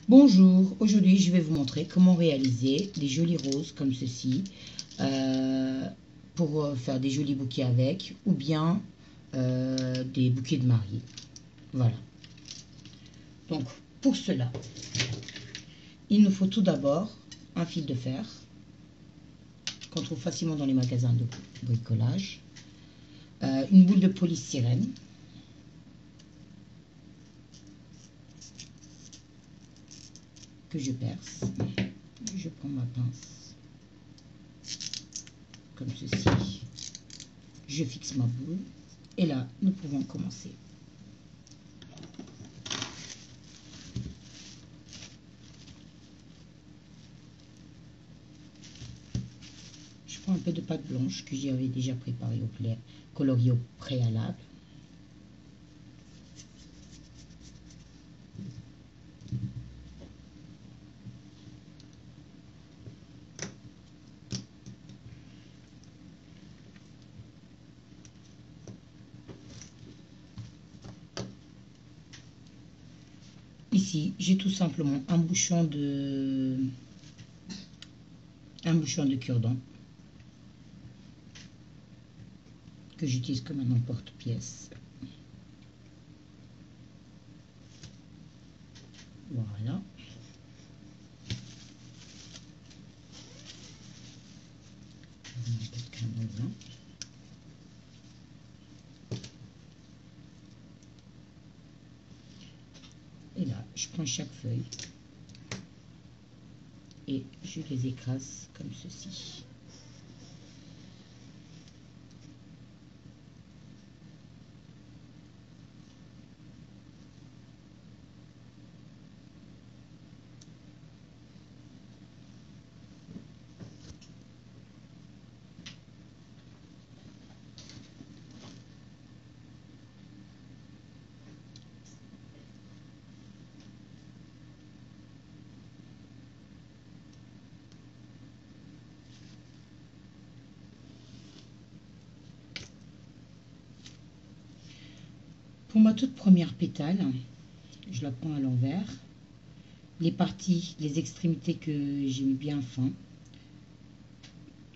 Bonjour, aujourd'hui je vais vous montrer comment réaliser des jolis roses comme ceci pour faire des jolis bouquets avec ou bien des bouquets de mariée. Voilà. Donc pour cela, il nous faut tout d'abord un fil de fer qu'on trouve facilement dans les magasins de bricolage, une boule de polystyrène, que je perce. Je prends ma pince comme ceci. Je fixe ma boule et là, nous pouvons commencer. Je prends un peu de pâte blanche que j'avais déjà préparée coloriée au préalable. Ici, j'ai tout simplement un bouchon de cure-dent que j'utilise comme un emporte-pièce. Voilà. Et là, je prends chaque feuille et je les écrase comme ceci. Pour ma toute première pétale, je la prends à l'envers. Les extrémités que j'ai mis bien fin,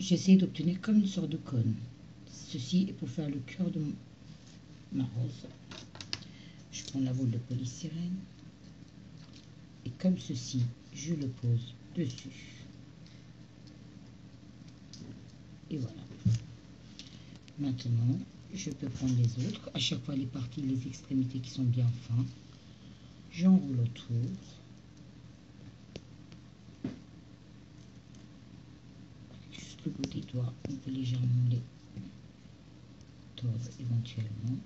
j'essaie d'obtenir comme une sorte de cône. Ceci est pour faire le cœur de ma rose. Je prends la boule de polystyrène et comme ceci, je le pose dessus. Et voilà. Maintenant, je peux prendre les autres. À chaque fois, les extrémités qui sont bien fins, j'enroule autour. Juste le bout des doigts, on peut légèrement les tordre éventuellement.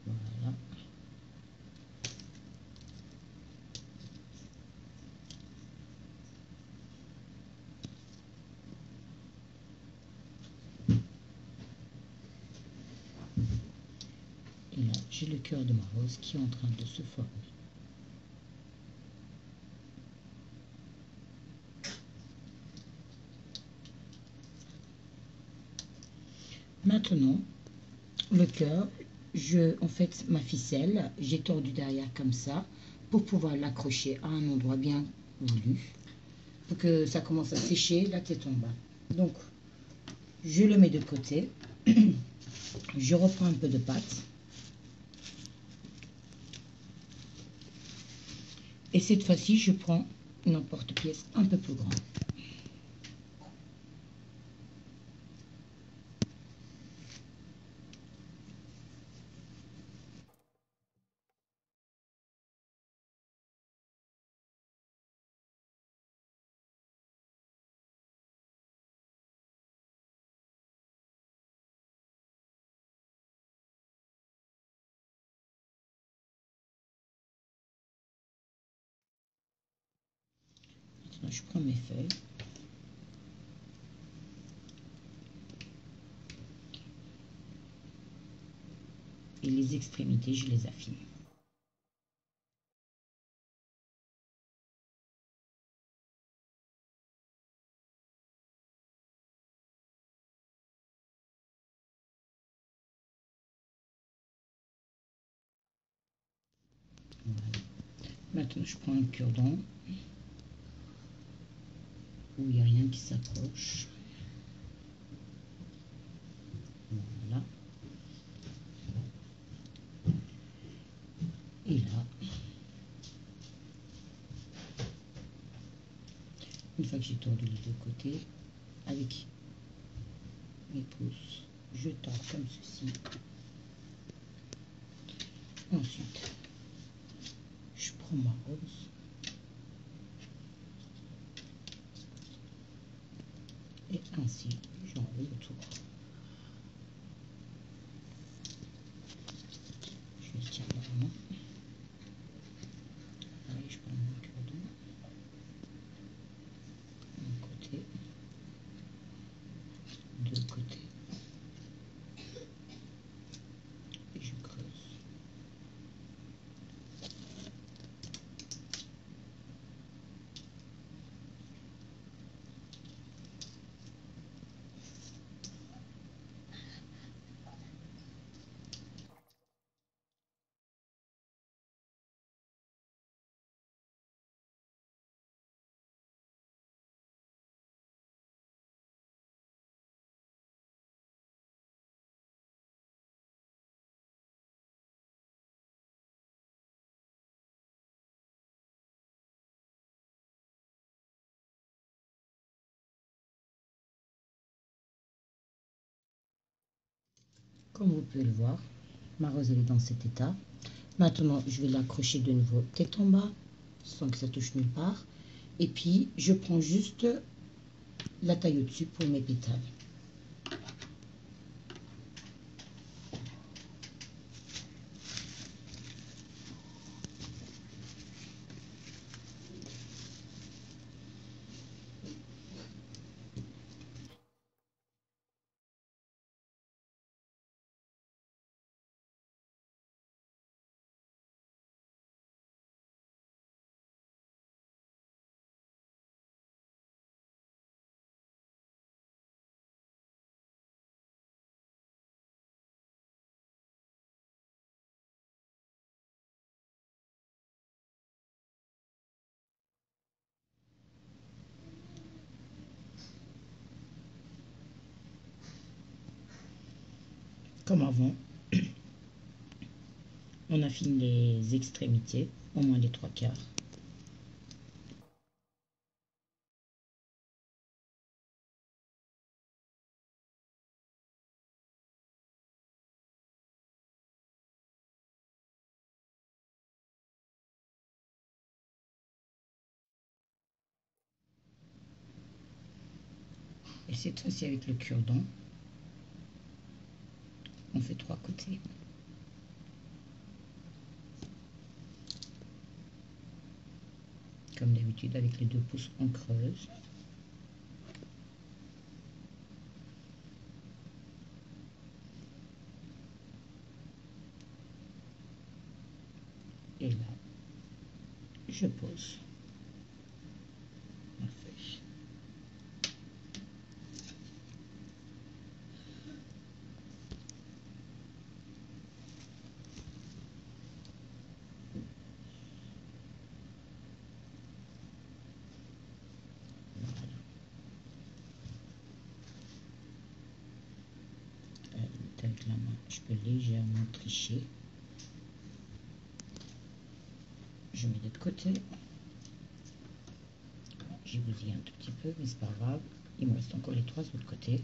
Voilà. Et là, j'ai le cœur de ma rose qui est en train de se former. Maintenant, le cœur, en fait, ma ficelle, j'ai tordu derrière comme ça pour pouvoir l'accrocher à un endroit bien voulu pour que ça commence à sécher la tête en bas. Donc, je le mets de côté. Je reprends un peu de pâte. Et cette fois-ci, je prends une emporte-pièce un peu plus grande. Maintenant, je prends mes feuilles. Et les extrémités, je les affine. Maintenant, je prends un cure-dent où il n'y a rien qui s'approche. Voilà. Et là, une fois que j'ai tordu les deux côtés, avec mes pouces, je tends comme ceci. Ensuite, je prends ma rose et ainsi j'enroule autour. Je le tiens vraiment. Allez, je prends mon cure-dent, un côté, deux côtés, et je creuse. Comme vous pouvez le voir, ma rose elle est dans cet état. Maintenant, je vais l'accrocher de nouveau tête en bas, sans que ça touche nulle part. Et puis, je prends juste la taille au-dessus pour mes pétales. Comme avant, on affine les extrémités, au moins les trois quarts. Et cette fois-ci avec le cure-dent, on fait trois côtés. Comme d'habitude, avec les deux pouces, on creuse. Et là, je pose ma feuille. Avec la main, je peux légèrement tricher. Je mets de l'autre côté. J'ai bousillé un tout petit peu, mais c'est pas grave. Il me reste encore les trois autres côtés.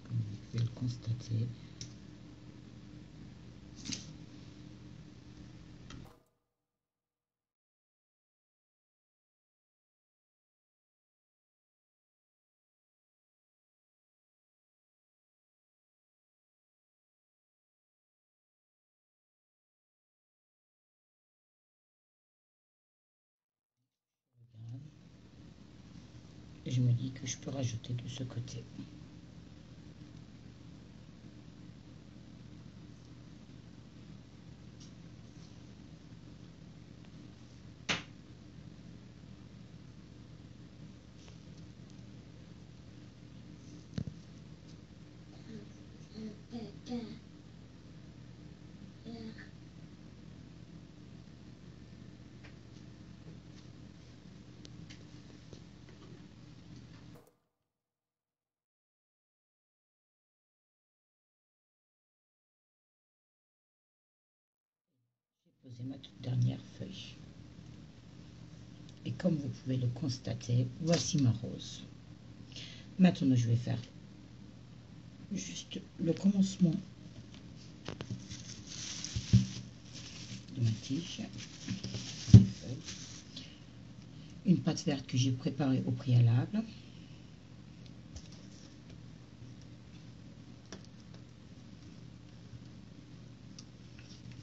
Comme vous pouvez le constater, je me dis que je peux rajouter de ce côté. J'ai posé ma toute dernière feuille. Et comme vous pouvez le constater, voici ma rose. Maintenant, je vais faire juste le commencement de ma tige. Une pâte verte que j'ai préparée au préalable.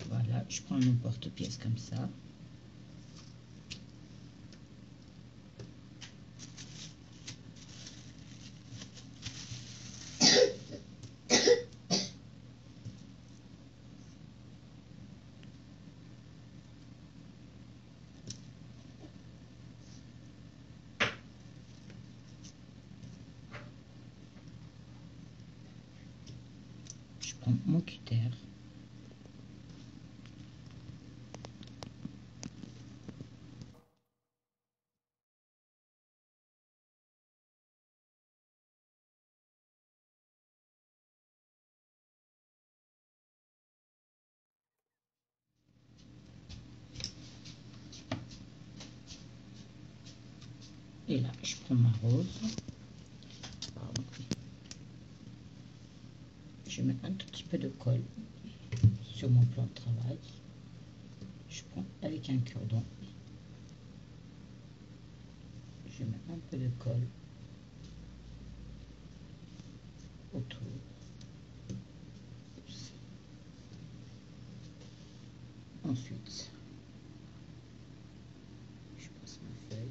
Voilà, je prends un emporte-pièce comme ça. Je prends mon cutter. Et là, je prends ma rose. Pardon. Je mets un tout petit peu de colle sur mon plan de travail. Je prends avec un cure-dent. Je mets un peu de colle autour. Oups. Ensuite, je passe ma feuille.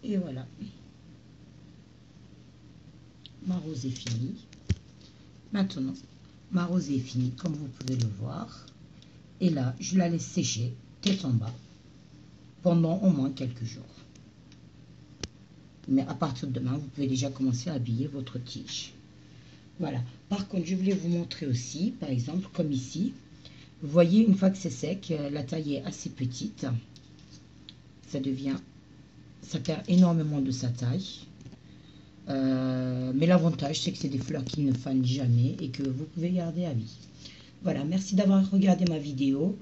Et voilà. Ma rose est finie. Maintenant, ma rose est finie, comme vous pouvez le voir. Et là, je la laisse sécher tête en bas pendant au moins quelques jours. Mais à partir de demain, vous pouvez déjà commencer à habiller votre tige. Voilà. Par contre, je voulais vous montrer aussi, par exemple, comme ici. Vous voyez, une fois que c'est sec, la taille est assez petite. Ça perd énormément de sa taille. Mais l'avantage, c'est que c'est des fleurs qui ne fanent jamais et que vous pouvez garder à vie. Voilà, merci d'avoir regardé ma vidéo.